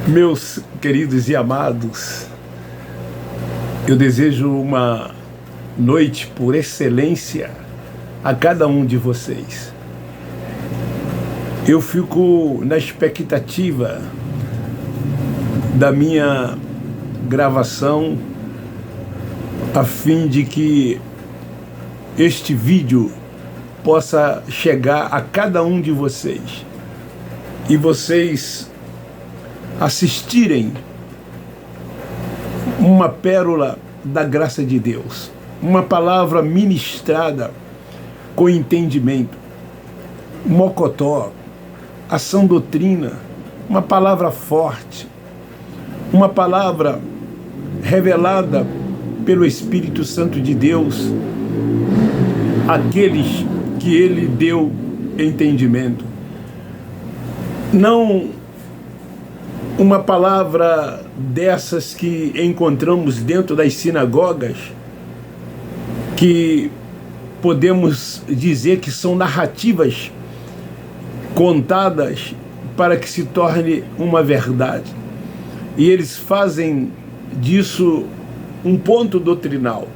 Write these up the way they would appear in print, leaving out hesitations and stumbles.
Meus queridos e amados, eu desejo uma noite por excelência a cada um de vocês. Eu fico na expectativa da minha gravação a fim de que este vídeo possa chegar a cada um de vocês e vocês assistirem uma pérola da graça de Deus, uma palavra ministrada com entendimento, mocotó, ação doutrina, uma palavra forte, uma palavra revelada pelo Espírito Santo de Deus àqueles que Ele deu entendimento. Não uma palavra dessas que encontramos dentro das sinagogas, que podemos dizer que são narrativas contadas para que se torne uma verdade. E eles fazem disso um ponto doutrinal,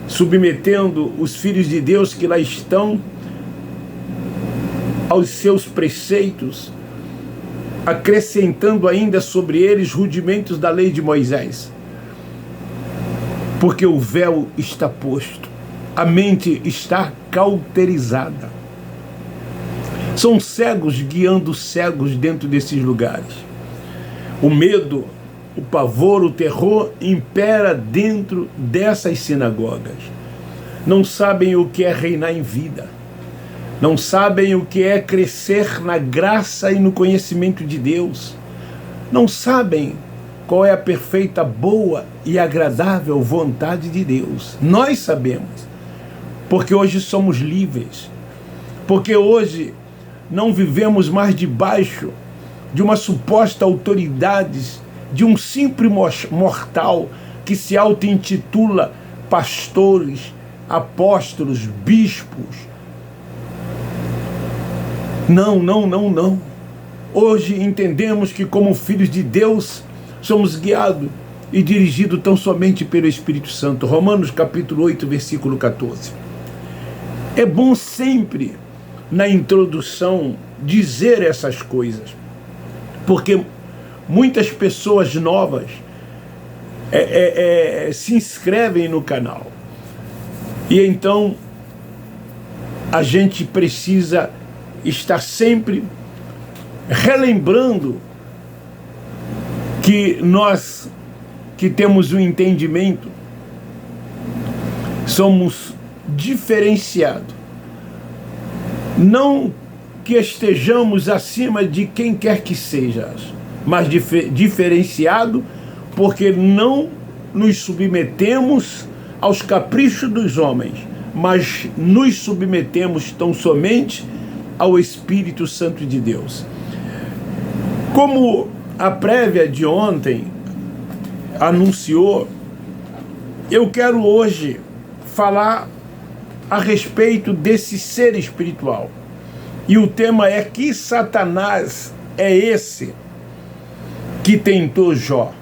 submetendo os filhos de Deus que lá estão aos seus preceitos, acrescentando ainda sobre eles rudimentos da lei de Moisés. Porque o véu está posto, a mente está cauterizada. São cegos guiando cegos dentro desses lugares. O medo, o pavor, o terror impera dentro dessas sinagogas. Não sabem o que é reinar em vida. Não sabem o que é crescer na graça e no conhecimento de Deus. Não sabem qual é a perfeita, boa e agradável vontade de Deus. Nós sabemos, porque hoje somos livres, porque hoje não vivemos mais debaixo de uma suposta autoridade, de um simples mortal que se auto-intitula pastores, apóstolos, bispos. Não. Hoje entendemos que como filhos de Deus somos guiados e dirigidos tão somente pelo Espírito Santo. Romanos capítulo 8, versículo 14. É bom sempre, na introdução, dizer essas coisas, porque muitas pessoas novas se inscrevem no canal. E então a gente precisa estar sempre relembrando que nós que temos o entendimento somos diferenciados. Não que estejamos acima de quem quer que seja, mas diferenciado porque não nos submetemos aos caprichos dos homens, mas nos submetemos tão somente ao Espírito Santo de Deus. Como a prévia de ontem anunciou, eu quero hoje falar a respeito desse ser espiritual. E o tema é: que Satanás é esse que tentou Jó?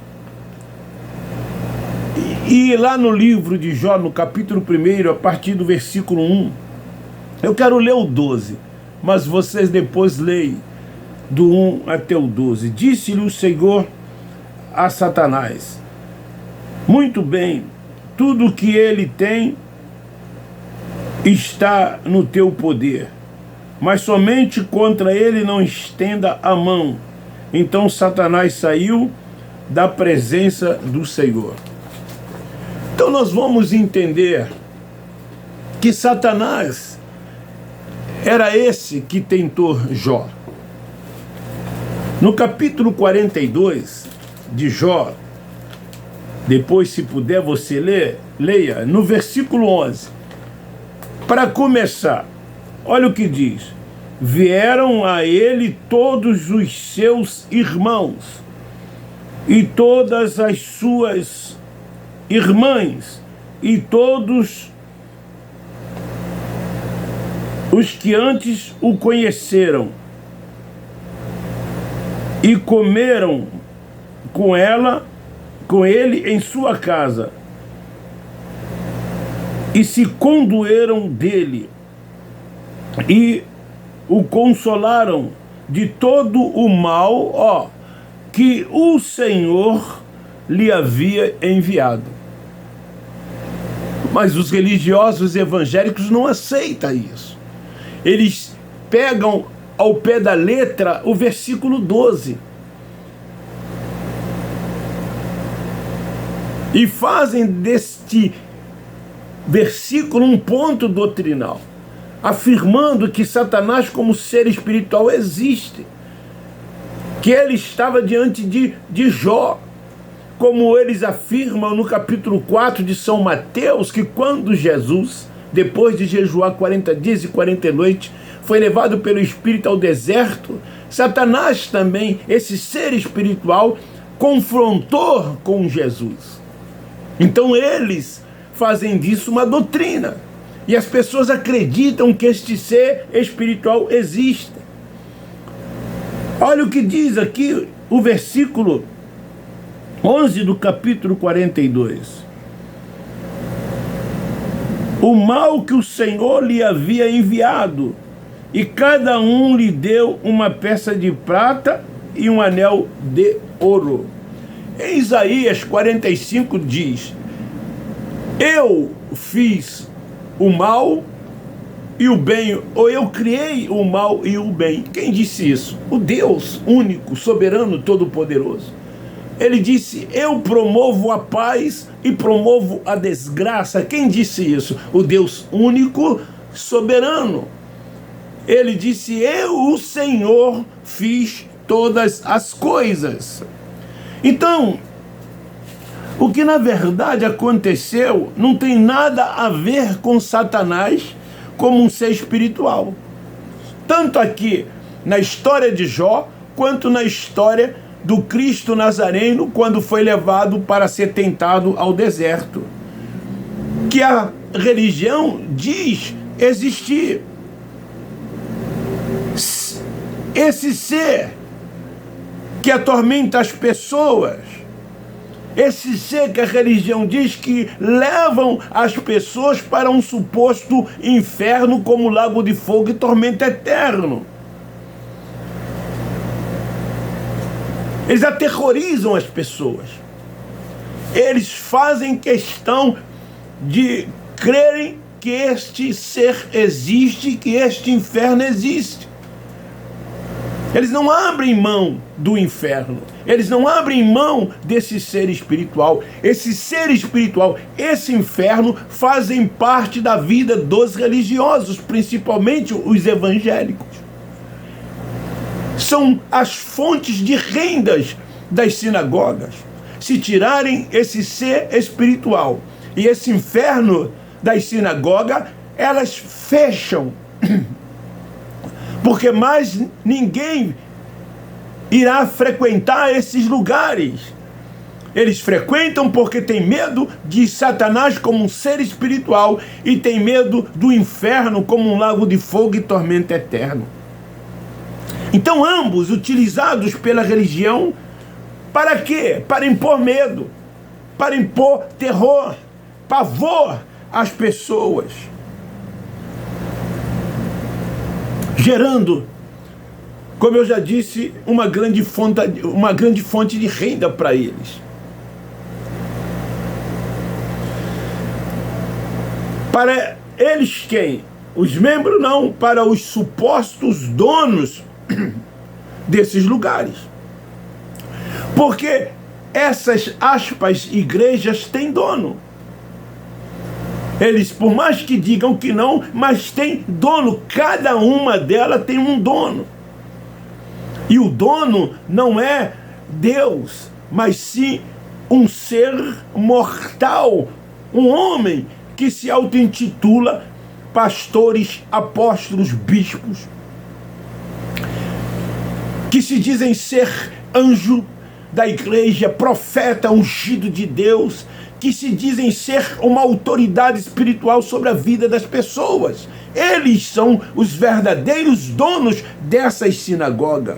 E lá no livro de Jó, no capítulo 1, a partir do versículo 1, eu quero ler o 12, mas vocês depois leem do 1 até o 12. Disse-lhe o Senhor a Satanás: muito bem, tudo que ele tem está no teu poder, mas somente contra ele não estenda a mão. Então Satanás saiu da presença do Senhor. Então nós vamos entender que Satanás era esse que tentou Jó. No capítulo 42 de Jó, depois, se puder você leia, no versículo 11. Para começar, olha o que diz: vieram a ele todos os seus irmãos e todas as suas irmãs e todos os que antes o conheceram, e comeram com ele em sua casa, e se condoeram dele, e o consolaram de todo o mal, que o Senhor lhe havia enviado. Mas os religiosos evangélicos não aceitam isso. Eles pegam ao pé da letra o versículo 12 e fazem deste versículo um ponto doutrinal, afirmando que Satanás como ser espiritual existe, que ele estava diante de Jó, como eles afirmam no capítulo 4 de São Mateus, que quando Jesus, depois de jejuar 40 dias e 40 noites, foi levado pelo Espírito ao deserto, Satanás também, esse ser espiritual, confrontou com Jesus. Então eles fazem disso uma doutrina, e as pessoas acreditam que este ser espiritual existe. Olha o que diz aqui o versículo 11 do capítulo 42. O mal que o Senhor lhe havia enviado, e cada um lhe deu uma peça de prata e um anel de ouro. Em Isaías 45 diz: eu fiz o mal e o bem, ou eu criei o mal e o bem. Quem disse isso? O Deus único, soberano, todo-poderoso. Ele disse: eu promovo a paz e promovo a desgraça. Quem disse isso? O Deus único, soberano. Ele disse: eu, o Senhor, fiz todas as coisas. Então, o que na verdade aconteceu não tem nada a ver com Satanás como um ser espiritual. Tanto aqui na história de Jó, quanto na história do Cristo Nazareno, quando foi levado para ser tentado ao deserto, que a religião diz existir. Esse ser que atormenta as pessoas, esse ser que a religião diz que levam as pessoas para um suposto inferno como lago de fogo e tormento eterno. Eles aterrorizam as pessoas. Eles fazem questão de crerem que este ser existe, que este inferno existe. Eles não abrem mão do inferno. Eles não abrem mão desse ser espiritual. Esse ser espiritual, esse inferno, fazem parte da vida dos religiosos, principalmente os evangélicos. São as fontes de rendas das sinagogas. Se tirarem esse ser espiritual e esse inferno das sinagogas, elas fecham. Porque mais ninguém irá frequentar esses lugares. Eles frequentam porque tem medo de Satanás como um ser espiritual e tem medo do inferno como um lago de fogo e tormento eterno. Então ambos utilizados pela religião, para quê? Para impor medo, para impor terror, pavor às pessoas, gerando, como eu já disse, uma grande fonte de renda para eles. Para eles quem? Os membros não, para os supostos donos desses lugares. Porque essas, aspas, igrejas têm dono. Eles, por mais que digam que não, mas tem dono. Cada uma delas tem um dono. E o dono não é Deus, mas sim um ser mortal, um homem que se auto-intitula pastores, apóstolos, bispos, que se dizem ser anjo da igreja, profeta ungido de Deus, que se dizem ser uma autoridade espiritual sobre a vida das pessoas. Eles são os verdadeiros donos dessas sinagogas.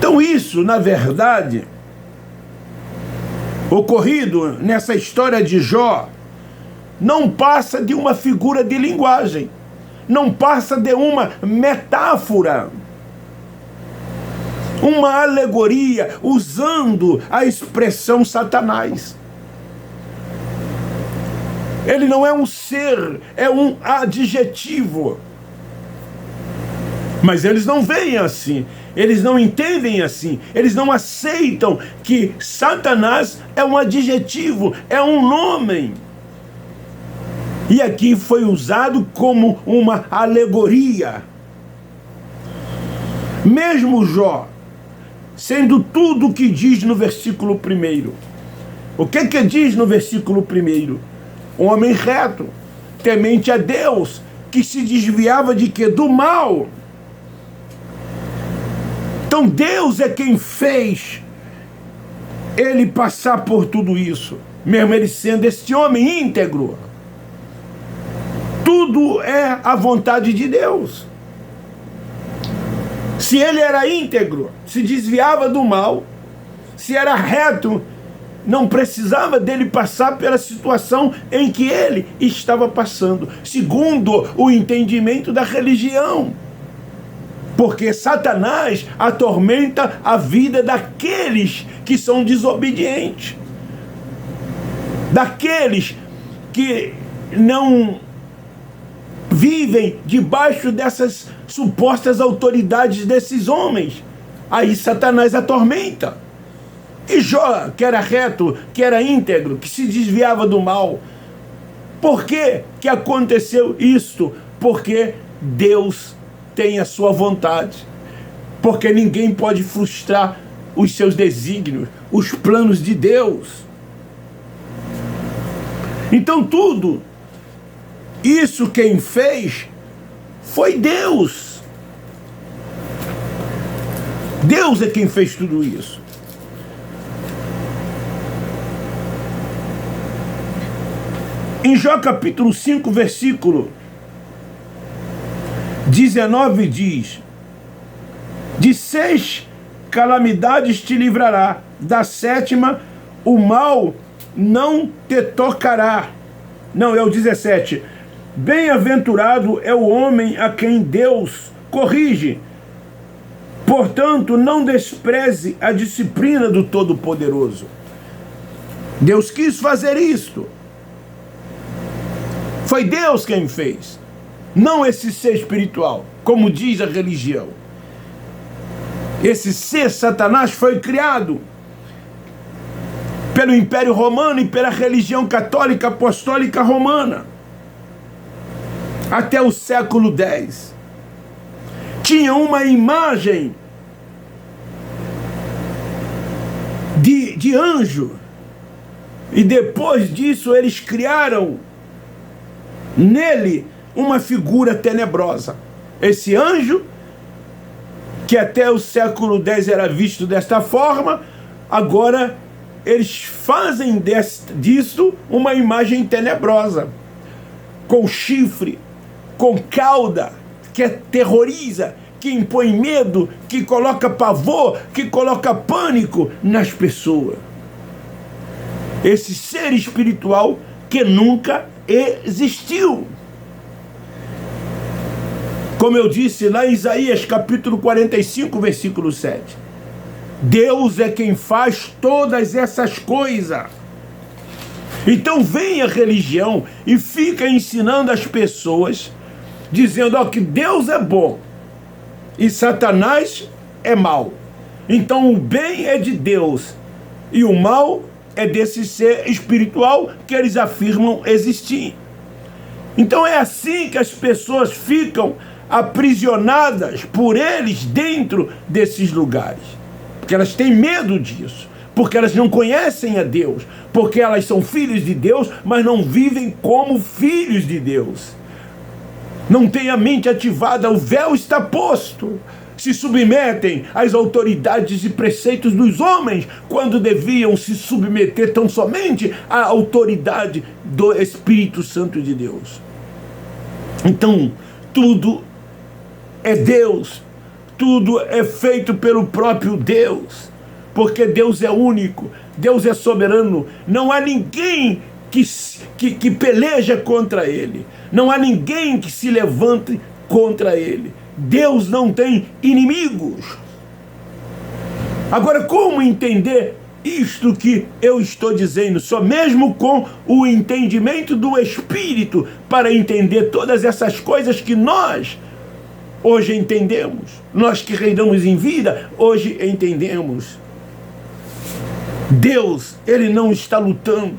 Então isso, na verdade, ocorrido nessa história de Jó, não passa de uma figura de linguagem, não passa de uma metáfora, uma alegoria, usando a expressão Satanás. Ele não é um ser, é um adjetivo. Mas eles não veem assim, eles não entendem assim, eles não aceitam que Satanás é um adjetivo, é um nome. E aqui foi usado como uma alegoria. Mesmo Jó, sendo tudo o que diz no versículo 1. O que diz no versículo 1? Um homem reto, temente a Deus, que se desviava de quê? Do mal. Então Deus é quem fez ele passar por tudo isso, mesmo ele sendo este homem íntegro. Tudo é a vontade de Deus. Se ele era íntegro, se desviava do mal, se era reto, não precisava dele passar pela situação em que ele estava passando, segundo o entendimento da religião. Porque Satanás atormenta a vida daqueles que são desobedientes, daqueles que não vivem debaixo dessas supostas autoridades desses homens. Aí Satanás atormenta. E Jó, que era reto, que era íntegro, que se desviava do mal, por que aconteceu isto? Porque Deus tem a sua vontade. Porque ninguém pode frustrar os seus desígnios, os planos de Deus. Então tudo isso quem fez foi Deus. Deus é quem fez tudo isso. Em Jó capítulo 5, versículo 19 diz: de 6 calamidades te livrará, da 7ª o mal não te tocará. Não, é o 17. Bem-aventurado é o homem a quem Deus corrige. Portanto, não despreze a disciplina do Todo-Poderoso. Deus quis fazer isto. Foi Deus quem fez. Não esse ser espiritual, como diz a religião. Esse ser, Satanás, foi criado pelo Império Romano e pela religião católica apostólica romana. Até o século X. Tinha uma imagem de anjo. E depois disso eles criaram nele uma figura tenebrosa. Esse anjo, que até o século X era visto desta forma, agora eles fazem disso uma imagem tenebrosa, com chifre, com cauda, que aterroriza, que impõe medo, que coloca pavor, que coloca pânico nas pessoas. Esse ser espiritual que nunca existiu. Como eu disse lá em Isaías capítulo 45, versículo 7. Deus é quem faz todas essas coisas. Então vem a religião e fica ensinando as pessoas, dizendo que Deus é bom e Satanás é mau. Então o bem é de Deus e o mal é desse ser espiritual que eles afirmam existir. Então é assim que as pessoas ficam aprisionadas por eles dentro desses lugares. Porque elas têm medo disso. Porque elas não conhecem a Deus. Porque elas são filhos de Deus, mas não vivem como filhos de Deus. Não têm a mente ativada, o véu está posto. Se submetem às autoridades e preceitos dos homens, quando deviam se submeter tão somente à autoridade do Espírito Santo de Deus. Então, tudo é Deus, tudo é feito pelo próprio Deus, porque Deus é único, Deus é soberano, não há ninguém que peleja contra Ele, não há ninguém que se levante contra Ele. Deus não tem inimigos. Agora, como entender isto que eu estou dizendo? Só mesmo com o entendimento do Espírito para entender todas essas coisas que nós hoje entendemos. Nós que reinamos em vida, hoje entendemos. Deus, Ele não está lutando.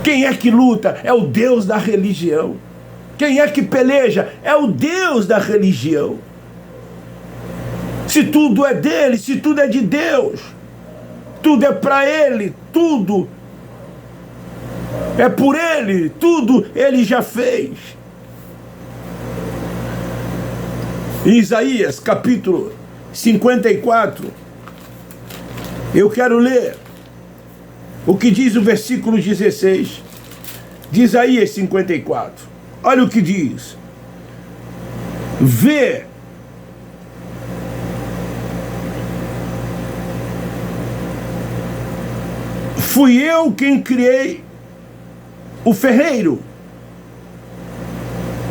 Quem é que luta? É o Deus da religião. Quem é que peleja? É o Deus da religião. Se tudo é dele, se tudo é de Deus, tudo é para Ele, tudo é por Ele, tudo Ele já fez. Em Isaías capítulo 54, eu quero ler o que diz o versículo 16 de Isaías 54. Olha o que diz: vê, fui eu quem criei o ferreiro,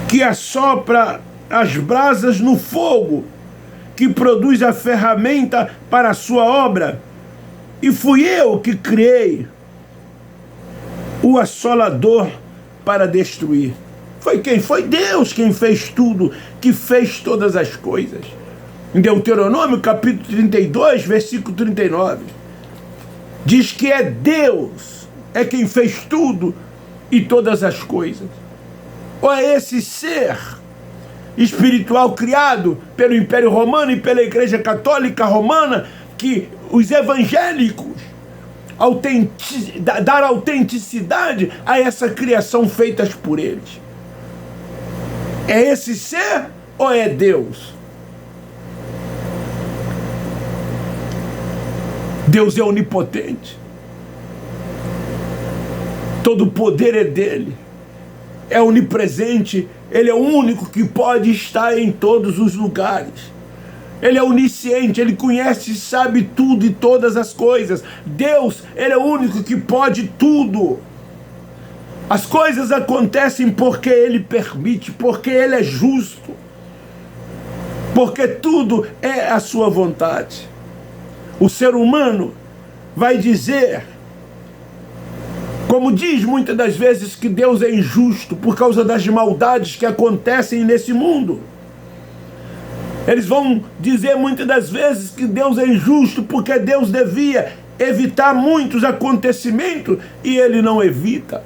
que assopra as brasas no fogo, que produz a ferramenta para a sua obra. E fui eu que criei o assolador para destruir. Foi quem? Foi Deus quem fez tudo, que fez todas as coisas. Em Deuteronômio capítulo 32, versículo 39, diz que é Deus, é quem fez tudo e todas as coisas. Ou é esse ser espiritual criado pelo Império Romano e pela Igreja Católica Romana, que os evangélicos dar autenticidade a essa criação feita por eles. É esse ser ou é Deus? Deus é onipotente. Todo o poder é dele. É onipresente. Ele é o único que pode estar em todos os lugares. Ele é onisciente, Ele conhece e sabe tudo e todas as coisas. Deus, Ele é o único que pode tudo. As coisas acontecem porque Ele permite, porque Ele é justo, porque tudo é a sua vontade. O ser humano vai dizer, como diz muitas das vezes, que Deus é injusto por causa das maldades que acontecem nesse mundo. Eles vão dizer muitas das vezes que Deus é injusto porque Deus devia evitar muitos acontecimentos e Ele não evita.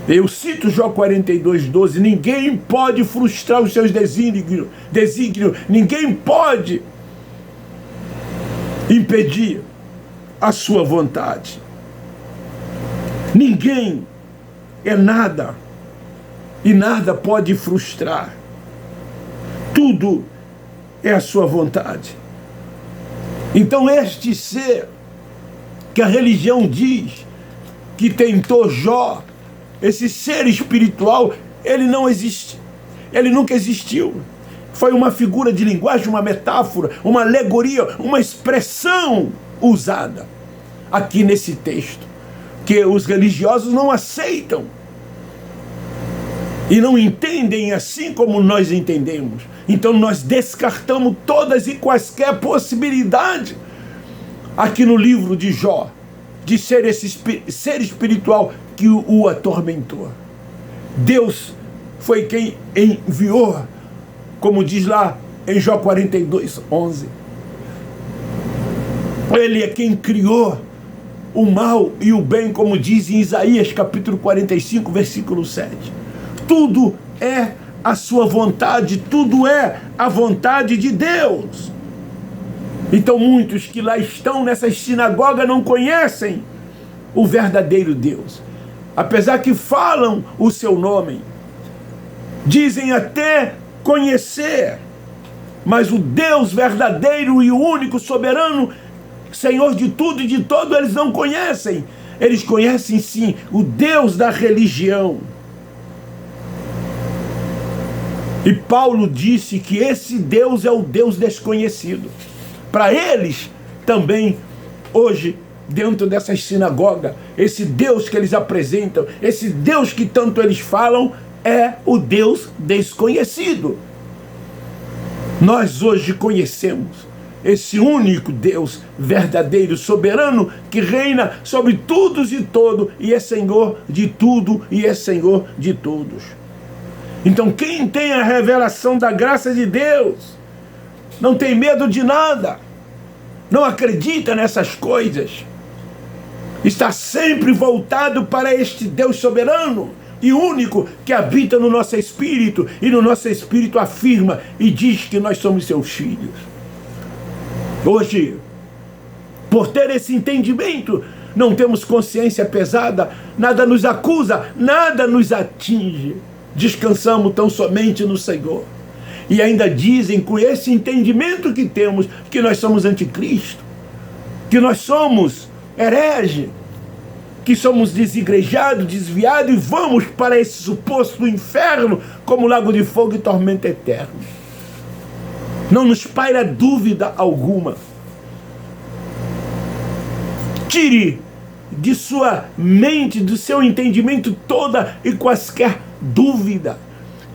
Eu cito Jó 42:12, ninguém pode frustrar os seus desígnios, ninguém pode impedir a sua vontade. Ninguém é nada e nada pode frustrar. Tudo é a sua vontade. Então este ser que a religião diz que tentou Jó, esse ser espiritual, ele não existe. Ele nunca existiu. Foi uma figura de linguagem, uma metáfora, uma alegoria, uma expressão usada aqui nesse texto, que os religiosos não aceitam e não entendem assim como nós entendemos. Então nós descartamos todas e quaisquer possibilidades aqui no livro de Jó, de ser esse ser espiritual que o atormentou. Deus foi quem enviou, como diz lá em Jó 42:11. Ele é quem criou o mal e o bem, como diz em Isaías capítulo 45, versículo 7. Tudo é a sua vontade, tudo é a vontade de Deus. Então muitos que lá estão nessas sinagogas não conhecem o verdadeiro Deus. Apesar que falam o seu nome, dizem até conhecer, mas o Deus verdadeiro e o único soberano, Senhor de tudo e de todo, eles não conhecem. Eles conhecem sim o Deus da religião. E Paulo disse que esse Deus é o Deus desconhecido. Para eles também, hoje, dentro dessas sinagogas, esse Deus que eles apresentam, esse Deus que tanto eles falam, é o Deus desconhecido. Nós hoje conhecemos esse único Deus verdadeiro, soberano, que reina sobre todos e todo, e é Senhor de tudo e é Senhor de todos. Então quem tem a revelação da graça de Deus, não tem medo de nada, não acredita nessas coisas, está sempre voltado para este Deus soberano e único que habita no nosso espírito, e no nosso espírito afirma e diz que nós somos seus filhos. Hoje, por ter esse entendimento, não temos consciência pesada, nada nos acusa, nada nos atinge. Descansamos tão somente no Senhor. E ainda dizem, com esse entendimento que temos, que nós somos anticristo, que nós somos herege, que somos desigrejados, desviados e vamos para esse suposto inferno como lago de fogo e tormento eterno. Não nos paira dúvida alguma. Tire de sua mente, do seu entendimento toda e quaisquer dúvida.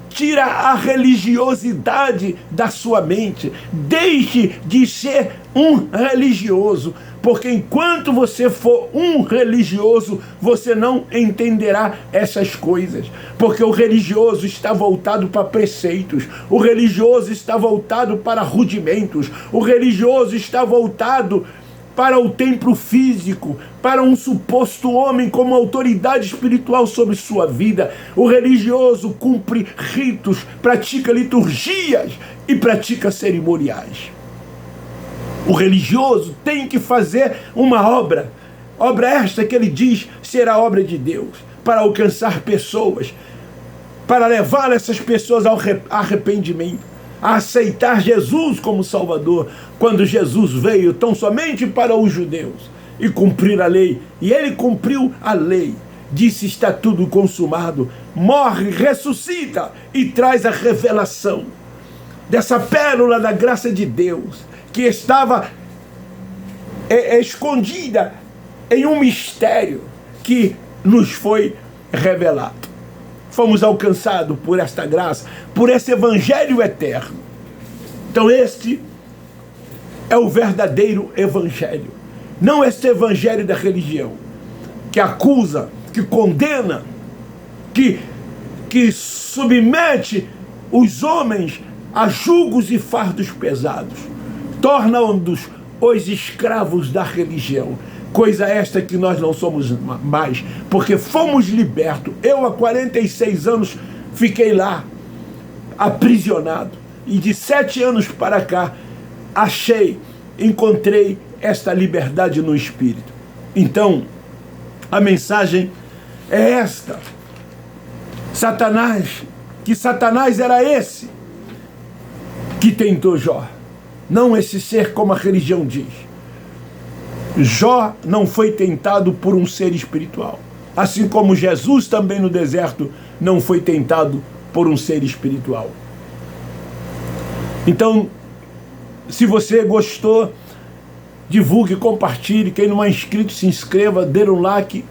Tira a religiosidade da sua mente. Deixe de ser um religioso, porque enquanto você for um religioso, você não entenderá essas coisas. Porque o religioso está voltado para preceitos, o religioso está voltado para rudimentos, o religioso está voltado para o templo físico, para um suposto homem como autoridade espiritual sobre sua vida. O religioso cumpre ritos, pratica liturgias e pratica cerimoniais. O religioso tem que fazer uma obra esta que ele diz ser a obra de Deus, para alcançar pessoas, para levar essas pessoas ao arrependimento, a aceitar Jesus como Salvador, quando Jesus veio tão somente para os judeus e cumprir a lei. E ele cumpriu a lei, disse: está tudo consumado, morre, ressuscita e traz a revelação dessa pérola da graça de Deus, que estava escondida em um mistério que nos foi revelado. Fomos alcançados por esta graça, por esse evangelho eterno. Então este é o verdadeiro evangelho. Não este evangelho da religião, que acusa, que condena, que submete os homens a julgos e fardos pesados, torna-os os escravos da religião. Coisa esta que nós não somos mais, porque fomos libertos. Eu, há 46 anos, fiquei lá, aprisionado. E de 7 anos para cá, encontrei esta liberdade no Espírito. Então, a mensagem é esta. Satanás era esse que tentou Jó. Não esse ser como a religião diz. Jó não foi tentado por um ser espiritual. Assim como Jesus também no deserto não foi tentado por um ser espiritual. Então, se você gostou, divulgue, compartilhe. Quem não é inscrito, se inscreva, dê um like,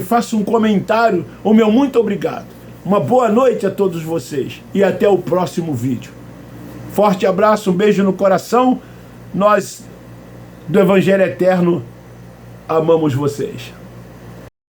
faça um comentário. O meu muito obrigado. Uma boa noite a todos vocês e até o próximo vídeo. Forte abraço, um beijo no coração. Nós do Evangelho Eterno amamos vocês.